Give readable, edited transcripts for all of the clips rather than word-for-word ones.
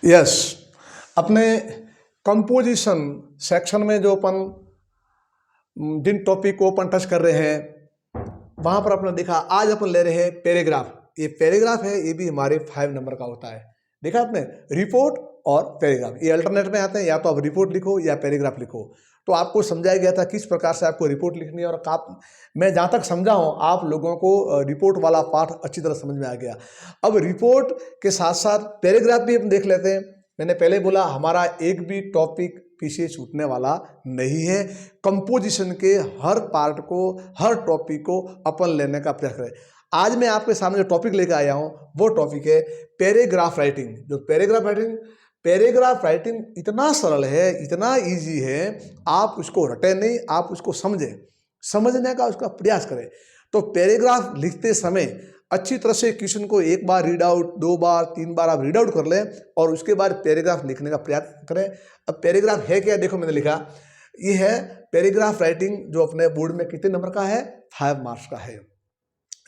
Yes. अपने composition section में जो अपन जिन टॉपिक को अपन टच कर रहे हैं वहां पर अपने देखा, आज अपन ले रहे हैं पैराग्राफ। ये पैराग्राफ है, ये भी हमारे 5 नंबर का होता है। देखा आपने, रिपोर्ट और पैराग्राफ ये अल्टरनेट में आते हैं, या तो आप रिपोर्ट लिखो या पैराग्राफ लिखो। तो आपको समझाया गया था किस प्रकार से आपको रिपोर्ट लिखनी है, और मैं जहाँ तक समझा हूँ आप लोगों को रिपोर्ट वाला पार्ट अच्छी तरह समझ में आ गया। अब रिपोर्ट के साथ साथ पैराग्राफ भी हम देख लेते हैं। मैंने पहले बोला हमारा एक भी टॉपिक पीछे छूटने वाला नहीं है। कंपोजिशन के हर पार्ट को, हर टॉपिक को अपन लेने का प्रयास करें। आज मैं आपके सामने जो टॉपिक लेकर आया हूँ वो टॉपिक है पैराग्राफ राइटिंग। जो पैराग्राफ राइटिंग इतना सरल है, इतना इजी है, आप उसको रटे नहीं, आप उसको समझने का उसका प्रयास करें। तो पैराग्राफ लिखते समय अच्छी तरह से क्वेश्चन को एक बार रीड आउट, 2 बार, 3 बार आप रीड आउट कर लें और उसके बाद पैराग्राफ लिखने का प्रयास करें। अब पैराग्राफ है क्या, देखो मैंने लिखा, ये है पैराग्राफ राइटिंग जो अपने बोर्ड में कितने नंबर का है, 5 मार्क्स का है।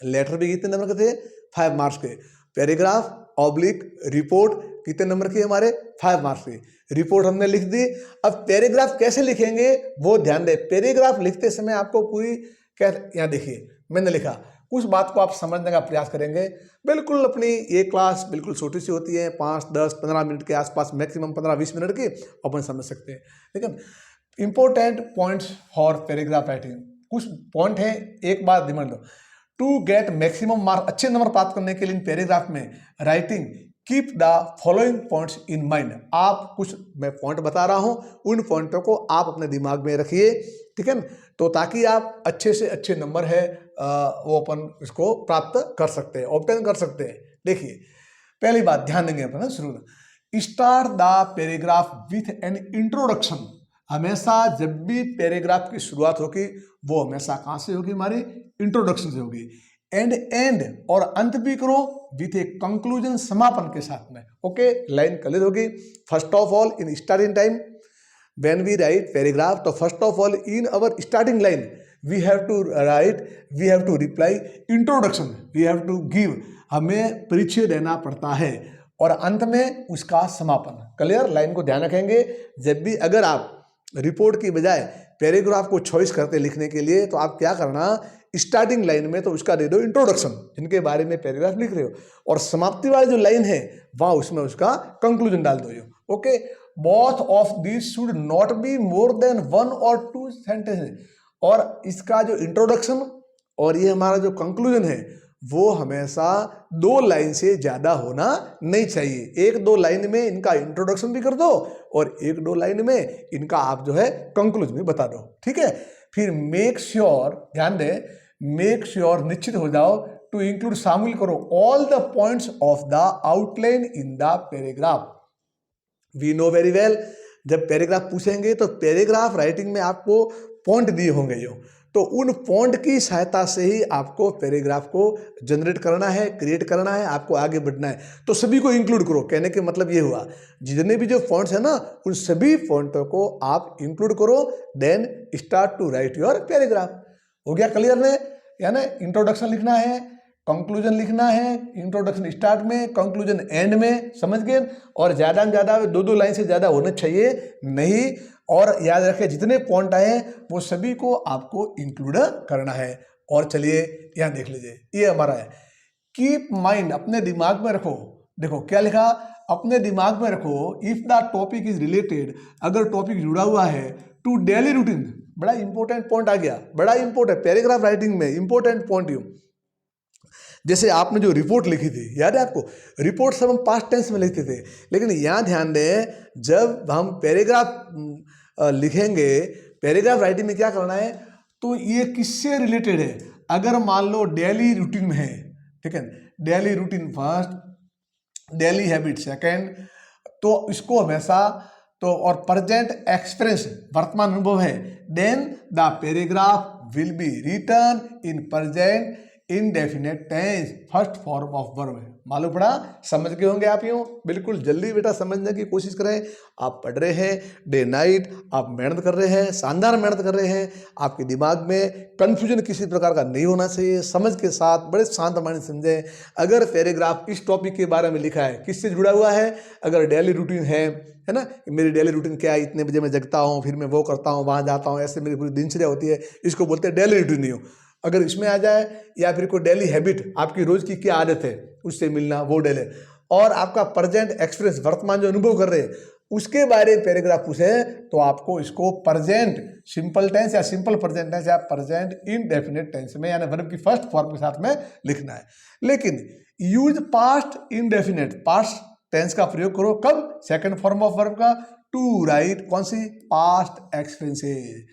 लेटर भी कितने नंबर के थे, 5 मार्क्स के। पैराग्राफ ऑब्लिक रिपोर्ट कितने नंबर की, हमारे 5 मार्क्स की। रिपोर्ट हमने लिख दी। अब पैराग्राफ कैसे लिखेंगे वो ध्यान दें। पैराग्राफ लिखते समय आपको पूरी क्या, यहाँ देखिए मैंने लिखा, कुछ बात को आप समझने का प्रयास करेंगे। बिल्कुल अपनी ये क्लास बिल्कुल छोटी सी होती है, 5, 10, 15 मिनट के आसपास, मैक्सिमम 15-20 मिनट की अपन समझ सकते हैं। लेकिन important points for paragraph writing, कुछ पॉइंट है, एक बात ध्यान दो। टू गेट मैक्सिमम मार्क, अच्छे नंबर प्राप्त करने के लिए इन पैराग्राफ में writing, keep the following points in mind. आप कुछ मैं पॉइंट बता रहा हूं, उन पॉइंटों को आप अपने दिमाग में रखिए, ठीक है ना, तो ताकि आप अच्छे से अच्छे नंबर है वो अपन इसको प्राप्त कर सकते हैं, ऑब्टेन कर सकते हैं। देखिए पहली बात ध्यान देंगे अपन शुरू, start the paragraph with an introduction. हमेशा जब भी पैराग्राफ की शुरुआत होगी वो हमेशा कहाँ से होगी, हमारी इंट्रोडक्शन से होगी। एंड और अंत भी करो विथ ए कंक्लूजन, समापन के साथ में। ओके, लाइन क्लियर होगी। First of all in starting time when we write paragraph, तो first of all in our starting line we have to write, we have to reply introduction, we have to give, हमें परिचय देना पड़ता है, और अंत में उसका समापन। क्लियर, लाइन को ध्यान रखेंगे। जब भी अगर आप रिपोर्ट की बजाय पैराग्राफ को चॉइस करते लिखने के लिए, तो आप क्या करना, स्टार्टिंग लाइन में तो उसका दे दो इंट्रोडक्शन, जिनके बारे में पैराग्राफ लिख रहे हो, और समाप्ति वाली जो लाइन है वहां उसमें उसका कंक्लूजन डाल दो। Okay, both of this should not be more than 1 or 2 sentences. और इसका जो इंट्रोडक्शन और ये हमारा जो कंक्लूजन है वो हमेशा 2 लाइन से ज्यादा होना नहीं चाहिए। 1-2 लाइन में इनका इंट्रोडक्शन भी कर दो और 1-2 लाइन में इनका आप जो है कंक्लूजन भी बता दो, ठीक है। फिर मेक श्योर, ध्यान दें, मेक श्योर, निश्चित हो जाओ, टू इंक्लूड, शामिल करो, all the points of the outline in the paragraph. We know very well, जब पैराग्राफ पूछेंगे तो पैराग्राफ राइटिंग में आपको पॉइंट दिए होंगे जो, तो उन पॉइंट की सहायता से ही आपको पैराग्राफ को जनरेट करना है, क्रिएट करना है, आपको आगे बढ़ना है। तो सभी को इंक्लूड करो, कहने के मतलब ये हुआ, जितने भी जो पॉइंट्स है ना उन सभी पॉइंटों को आप इंक्लूड करो, then start to write your paragraph. हो गया क्लियर ने, यानी इंट्रोडक्शन लिखना है, कंक्लूजन लिखना है, इंट्रोडक्शन स्टार्ट में, कंक्लूजन एंड में, समझ गए। और ज़्यादा से ज़्यादा 2-2 लाइन से ज़्यादा होना चाहिए नहीं। और याद रखें जितने पॉइंट आए वो सभी को आपको इंक्लूड करना है। और चलिए यहाँ देख लीजिए, ये हमारा है कीप माइंड, अपने दिमाग में रखो। देखो क्या लिखा, अपने दिमाग में रखो, if the topic is related, अगर टॉपिक जुड़ा हुआ है टू डेली रूटीन। बड़ा इंपॉर्टेंट पॉइंट आ गया, बड़ा इंपॉर्टेंट पैराग्राफ राइटिंग में इंपॉर्टेंट पॉइंट यू। जैसे आपने जो रिपोर्ट लिखी थी, याद है आपको, रिपोर्ट सब हम पास्ट टेंस में लिखते थे, लेकिन यहाँ ध्यान दें, जब हम पैराग्राफ लिखेंगे, पैराग्राफ राइटिंग में क्या करना है, तो ये किससे रिलेटेड है। अगर मान लो डेली रूटीन में है, ठीक है, daily routine first, daily habit second, तो इसको हमेशा तो, और प्रेजेंट एक्सपीरियंस, वर्तमान अनुभव है, then the paragraph will be written in present indefinite tense first form of verb है। मालूम पड़ा? समझ गए होंगे आप यूँ? बिल्कुल जल्दी बेटा समझने की कोशिश करें। आप पढ़ रहे हैं डे नाइट, आप मेहनत कर रहे हैं, शानदार मेहनत कर रहे हैं। आपके दिमाग में कन्फ्यूजन किसी प्रकार का नहीं होना चाहिए। समझ के साथ बड़े शांत माइंड समझें। अगर पैराग्राफ इस टॉपिक के बारे में लिखा है, किससे जुड़ा हुआ है? अगर डेली रूटीन है ना, मेरी डेली रूटीन क्या है, इतने बजे मैं जगता हूँ, फिर मैं वो करता हूँ, वहाँ जाता हूँ, ऐसे मेरी पूरी दिनचर्या होती है, इसको बोलते हैं डेली रूटीन। नहीं हो अगर इसमें आ जाए, या फिर कोई डेली हैबिट, आपकी रोज की क्या आदत है उससे मिलना, वो डेली, और आपका प्रेजेंट एक्सपीरियंस, वर्तमान जो अनुभव कर रहे हैं उसके बारे में पैराग्राफ पूछे, तो आपको इसको प्रेजेंट सिंपल टेंस या सिंपल प्रेजेंट टेंस या प्रेजेंट इनडेफिनेट टेंस में यानी वर्ब की फर्स्ट फॉर्म के साथ में लिखना है। लेकिन use past indefinite, past tense का प्रयोग करो कब? सेकंड फॉर्म ऑफ वर्ब का, टू राइट कौन सी? पास्ट एक्सपीरियंसेस,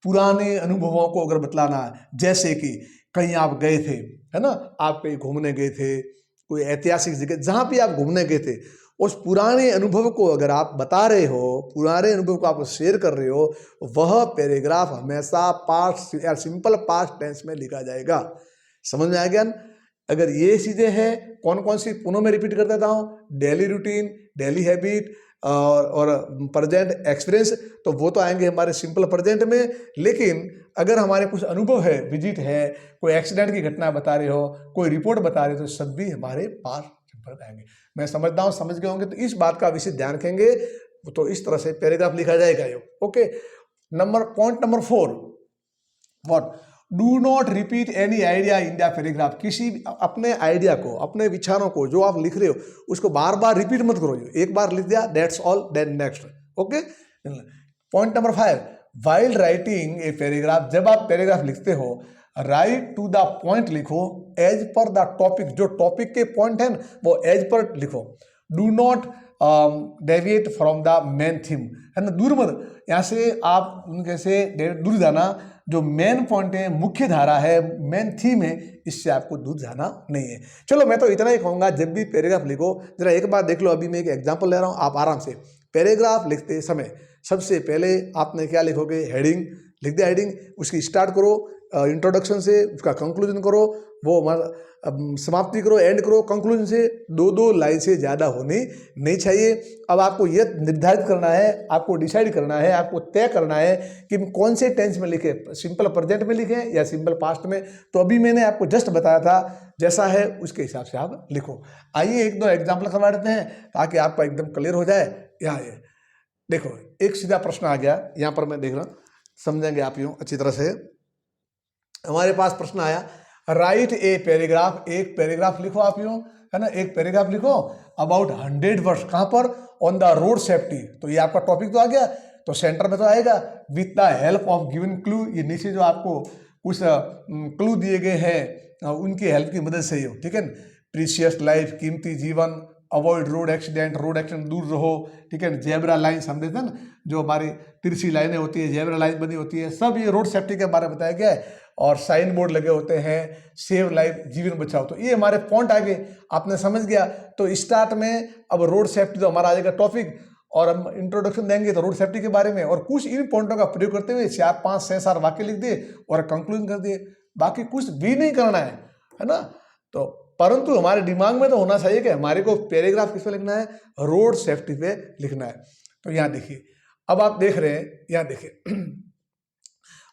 पुराने अनुभवों को अगर बतलाना है। जैसे कि कहीं आप गए थे, है ना, आप कहीं घूमने गए थे, कोई ऐतिहासिक जगह जहाँ भी आप घूमने गए थे, उस पुराने अनुभव को अगर आप बता रहे हो, पुराने अनुभव को आप शेयर कर रहे हो, वह पैराग्राफ हमेशा पास्ट या सिंपल पास्ट टेंस में लिखा जाएगा। समझ में आ गया? अगर ये चीज़ें हैं, कौन कौन सी पुनः मैं रिपीट कर देता हूँ, डेली रूटीन, डेली हैबिट और प्रेजेंट एक्सपीरियंस, तो वो तो आएंगे हमारे सिंपल प्रेजेंट में। लेकिन अगर हमारे कुछ अनुभव है, विजिट है, कोई एक्सीडेंट की घटना बता रहे हो, कोई रिपोर्ट बता रहे हो, तो सब भी हमारे पास सिंपल आएंगे। मैं समझता हूँ समझ गए होंगे, तो इस बात का विशेष ध्यान रखेंगे, तो इस तरह से पैराग्राफ लिखा जाएगा ये। Okay, point number 4, what? Do not repeat any idea in the paragraph. किसी अपने आइडिया को, अपने विचारों को जो आप लिख रहे हो उसको बार बार रिपीट मत करो। एक बार लिख दिया, that's all, then next. Okay. Point number 5, while writing a paragraph, जब आप पैराग्राफ लिखते हो, राइट टू द पॉइंट लिखो, एज पर द टॉपिक, जो टॉपिक के पॉइंट है वो एज पर लिखो। Do not deviate from the main theme, है ना, दूर मत, यहाँ से आप उनके से दूर जाना। जो मेन पॉइंट है, मुख्य धारा है, मेन थीम है, इससे आपको दूर जाना नहीं है। चलो मैं तो इतना ही कहूँगा, जब भी पैराग्राफ लिखो जरा एक बार देख लो। अभी मैं एक एग्जांपल ले रहा हूँ, आप आराम से पैराग्राफ लिखते समय सबसे पहले आपने क्या लिखोगे? हेडिंग लिख दिया, हेडिंग, उसकी स्टार्ट करो इंट्रोडक्शन से, उसका कंक्लूजन करो, वो समाप्ति करो, एंड करो कंक्लूजन से। 2-2 लाइन से ज़्यादा होनी नहीं चाहिए। अब आपको यह निर्धारित करना है, आपको डिसाइड करना है, आपको तय करना है कि कौन से टेंस में लिखे, सिंपल प्रेजेंट में लिखें या सिंपल पास्ट में। तो अभी मैंने आपको जस्ट बताया था, जैसा है उसके हिसाब से आप लिखो। आइए 1-2 एग्जाम्पल करवा देते हैं ताकि आपका एकदम क्लियर हो जाए। यहाँ ये देखो, एक सीधा प्रश्न आ गया, यहाँ पर मैं देख रहा हूँ, समझेंगे आप यूँ अच्छी तरह से। हमारे पास प्रश्न आया, राइट ए पैराग्राफ, एक पैराग्राफ लिखो आप यूँ, है ना, एक पैराग्राफ लिखो अबाउट 100 वर्ड्स, कहाँ पर? On the road safety. तो ये आपका टॉपिक तो आ गया, तो सेंटर में तो आएगा, with the help of given clue. ये नीचे जो आपको कुछ क्लू दिए गए हैं, उनकी हेल्प की मदद से ही हो, ठीक है। प्रीशियस लाइफ, कीमती जीवन, avoid road accident, road accident दूर रहो, ठीक है। जेब्रा लाइन्स हम देते हैं ना, जो हमारी तिरछी लाइनें होती है, जेब्रा लाइन बनी होती है, सब ये रोड सेफ्टी के बारे में बताया गया है। और साइन बोर्ड लगे होते हैं, सेव लाइफ, जीवन बचाओ। तो ये हमारे पॉइंट आ गए, आपने समझ गया। तो स्टार्ट में अब रोड सेफ्टी तो हमारा आ जाएगा टॉपिक, और हम इंट्रोडक्शन देंगे तो रोड सेफ्टी के बारे में, और कुछ इन पॉइंटों का प्रयोग करते हुए 4, 5, 6, 7 वाक्य लिख दिए और कंक्लूजन कर दिए। बाकी कुछ भी नहीं करना है ना। तो परंतु हमारे दिमाग में तो होना चाहिए कि हमारे को पैराग्राफ किस पे लिखना है? रोड सेफ्टी पे लिखना है। तो यहाँ देखिए, अब आप देख रहे हैं, यहाँ देखिए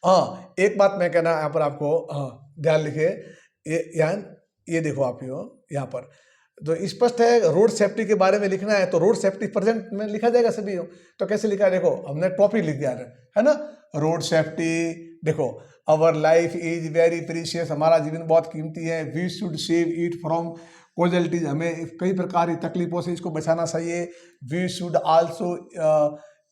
हाँ, एक बात मैं कहना यहाँ पर आपको, हाँ ध्यान लिखिए, ये देखो आप यहाँ पर तो स्पष्ट है, रोड सेफ्टी के बारे में लिखना है, तो रोड सेफ्टी प्रेजेंट में लिखा जाएगा सभी। तो कैसे लिखा है? देखो, हमने टॉपिक लिख दिया है ना, रोड सेफ्टी। देखो, our life is very precious, हमारा जीवन बहुत कीमती है। We should save it from casualties, हमें कई प्रकार की तकलीफों से इसको बचाना चाहिए। We should also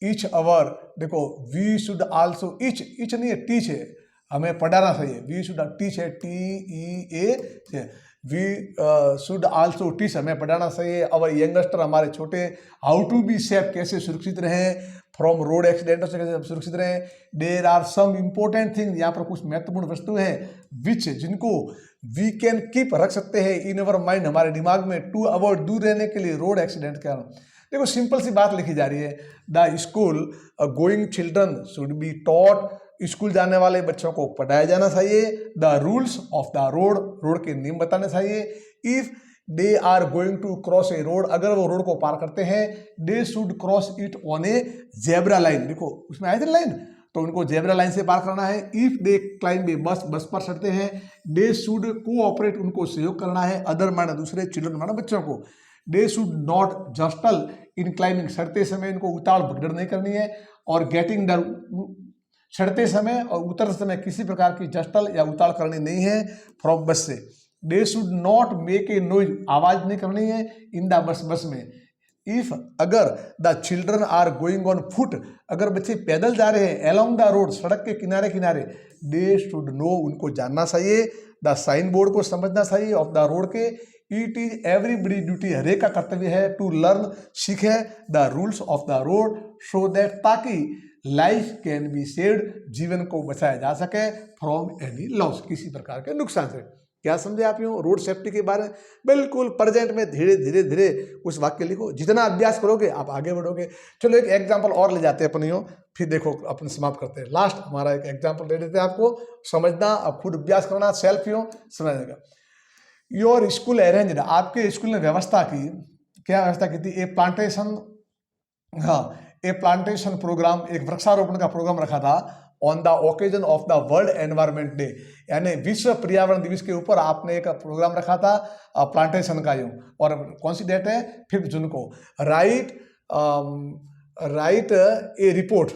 each hour, देखो वी शुड आल्सो ईच नहीं है, टीच है, हमें पढ़ाना चाहिए। वी शुड टीच है, TEA, we should also teach, हमें पढ़ाना चाहिए। अवर यंगस्टर, हमारे छोटे, हाउ टू बी सेफ, कैसे सुरक्षित रहें फ्रॉम रोड एक्सीडेंट से, कैसे सुरक्षित रहें। There are some important thing, यहाँ पर कुछ महत्वपूर्ण वस्तु हैं, विच, जिनको वी कैन कीप, रख सकते हैं, इन अवर माइंड, हमारे दिमाग में, टू अवॉइड, दूर रहने के लिए रोड एक्सीडेंट का। देखो सिंपल सी बात लिखी जा रही है, the school going children should be taught school जाने वाले बच्चों को पढ़ाया जाना चाहिए। The rules of the road, road के नियम बताने चाहिए। If they are going to cross a road, अगर वो रोड को पार करते हैं, they should cross it on a zebra line. देखो उसमें आए थे लाइन, तो उनको जेब्रा लाइन से पार करना है। इफ दे क्लाइंब ए बस, बस पर चढ़ते हैं, दे शुड कोऑपरेट, उनको सहयोग करना है। अदर माना दूसरे, चिल्ड्रन माना बच्चों को। They should not jostle in climbing, चढ़ते समय इनको उतार भगदड़ नहीं करनी है। और गेटिंग द, चढ़ते समय और उतरते समय किसी प्रकार की जस्टल या उतार करनी नहीं है फ्रॉम बस से। दे should not make a noise, आवाज नहीं करनी है इन द बस, बस में। इफ, अगर the children are going on foot, अगर बच्चे पैदल जा रहे हैं अलोंग द रोड, सड़क के किनारे किनारे, दे शुड नो, उनको जानना चाहिए। द साइन बोर्ड को समझना चाहिए ऑफ द रोड के। इट इज एवरीबडी ड्यूटी, हरेक का कर्तव्य है टू लर्न, सीखे the rules of the road so that, ताकि लाइफ कैन बी सेव्ड, जीवन को बचाया जा सके फ्रॉम एनी लॉस, किसी प्रकार के नुकसान से। क्या समझे आप यूँ रोड सेफ्टी के बारे में? बिल्कुल प्रेजेंट में धीरे धीरे धीरे उस वाक्य लिखो, जितना अभ्यास करोगे आप आगे बढ़ोगे। चलो एक एग्जाम्पल और ले जाते हैं अपन यूँ, फिर देखो अपन समाप्त करते हैं। लास्ट हमारा एक एग्जाम्पल दे देते हैं आपको, समझना, अब खुद अभ्यास करना, सेल्फ यूँ समझने का। योर स्कूल अरेंज्ड, आपके स्कूल ने व्यवस्था की, क्या व्यवस्था की थी? ए प्लांटेशन, हाँ, ए प्लांटेशन प्रोग्राम, एक वृक्षारोपण का प्रोग्राम रखा था on the occasion of the world environment day, यानी विश्व पर्यावरण दिवस के ऊपर आपने एक प्रोग्राम रखा था प्लांटेशन का यूँ। और कौन सी डेट है? 5 जून को। Right A report,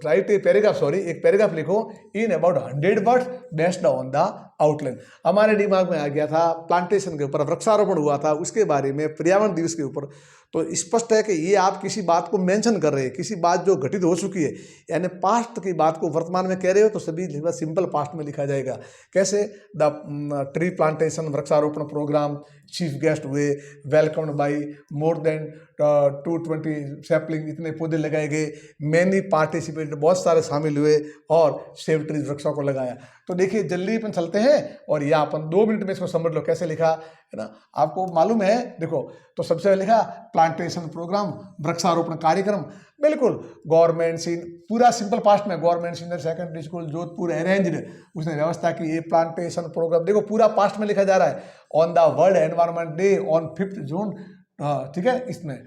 right a paragraph, sorry एक पैराग्राफ लिखो in about 100 words based on the outline. हमारे दिमाग में आ गया था प्लांटेशन के ऊपर, वृक्षारोपण हुआ था उसके बारे में, पर्यावरण दिवस के ऊपर। तो स्पष्ट है कि ये आप किसी बात को मेंशन कर रहे हैं, किसी बात जो घटित हो चुकी है, यानी पास्ट की बात को वर्तमान में कह रहे हो, तो सभी सिंपल पास्ट में लिखा जाएगा। कैसे? द ट्री प्लांटेशन वृक्षारोपण प्रोग्राम, चीफ गेस्ट हुए, welcomed by more than 220 sapling, इतने पौधे लगाए गए, मैनी पार्टिसिपेट, बहुत सारे शामिल हुए, और सेव ट्रीज, वृक्षों को लगाया। तो देखिए जल्दी अपन चलते हैं और यहाँ अपन 2 मिनट में इसको समझ लो कैसे लिखा है ना, आपको मालूम है। देखो तो सबसे पहले लिखा प्लांटेशन प्रोग्राम, वृक्षारोपण कार्यक्रम, बिल्कुल गवर्नमेंट सीन, पूरा सिंपल पास्ट में, government senior secondary school Jodhpur arranged, उसने व्यवस्था की ये प्लांटेशन प्रोग्राम। देखो पूरा पास्ट में लिखा जा रहा है, on the world environment day on 5 जून, ठीक है। इसमें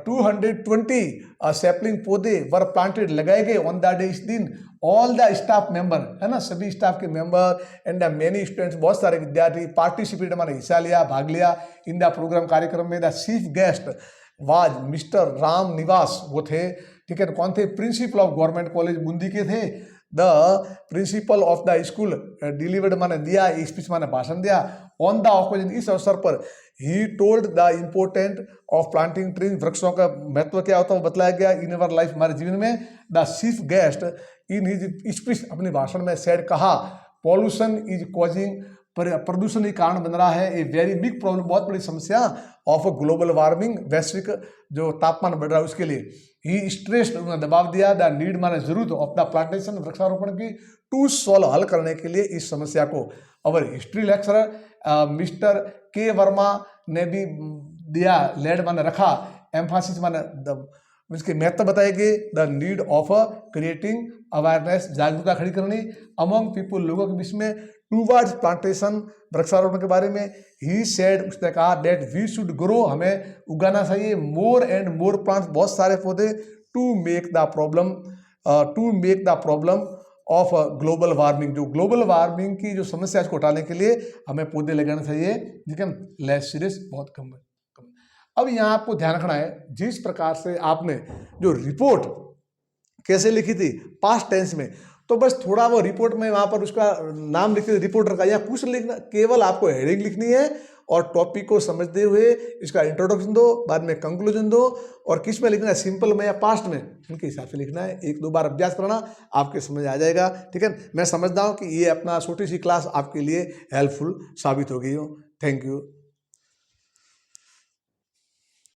220 सैपलिंग पौधे वर प्लांटेड, लगाए गए ऑन द डे, इस दिन। ऑल द स्टाफ मेंबर, है ना, सभी स्टाफ के member and the many students, बहुत सारे विद्यार्थी पार्टिसिपेट, माने हिस्सा लिया, भाग लिया इन द प्रोग्राम कार्यक्रम में। The chief guest was mister Ram Niwas, वो थे, ठीक है। कौन थे? Principle of government college Bundi के थे। The principle of the school delivered, माने दिया, स्पीच माने भाषण दिया। ऑन द ओकेजन, इस अवसर पर, he told the important of planting trees, वृक्षों का महत्व क्या होता है वो बतलाया गया इन अवर लाइफ, हमारे जीवन में। The chief guest in his speech, अपने भाषण में सेड, कहा, पॉल्यूशन इज कॉजिंग, प्रदूषण ही कारण बन रहा है, ए वेरी बिग प्रॉब्लम, बहुत बड़ी समस्या, ऑफ ग्लोबल वार्मिंग, वैश्विक जो तापमान बढ़ रहा है उसके लिए। ही स्ट्रेस्ड, उन्होंने दबाव दिया, द नीड, माने जरूरत, ऑफ द प्लांटेशन, वृक्षारोपण की, टू सॉल्व, हल करने के लिए इस समस्या को। अवर हिस्ट्री लेक्चरर मिस्टर के वर्मा ने भी दिया, लेड माने रखा, एम्फासिस माने इसके महत्व बताए गए, the need of creating awareness, जागरूकता खड़ी करनी अमंग पीपुल, लोगों के बीच में, टूवर्ड्स प्लांटेशन, वृक्षारोपण के बारे में। ही सेड, उसने कहा, दैट वी शुड ग्रो, हमें उगाना चाहिए, मोर एंड मोर प्लांट्स, बहुत सारे पौधे, to make the problem of global warming, जो ग्लोबल वार्मिंग की जो समस्या इसको हटाने के लिए हमें पौधे लगाना चाहिए, लेकिन लेस सीरियस, बहुत कम है। अब यहाँ आपको ध्यान रखना है, जिस प्रकार से आपने जो रिपोर्ट कैसे लिखी थी पास्ट टेंस में, तो बस थोड़ा वो रिपोर्ट में वहाँ पर उसका नाम लिखते थे, रिपोर्टर का, या कुछ लिखना, केवल आपको हेडिंग लिखनी है और टॉपिक को समझते हुए इसका इंट्रोडक्शन दो, बाद में कंक्लूजन दो, और किस में लिखना है, सिंपल में या पास्ट में, उनके हिसाब से लिखना है। 1-2 बार अभ्यास करना, आपके समझ आ जाएगा, ठीक है। मैं समझता हूँ कि ये अपना छोटी सी क्लास आपके लिए हेल्पफुल साबित हो गई हो। Thank you.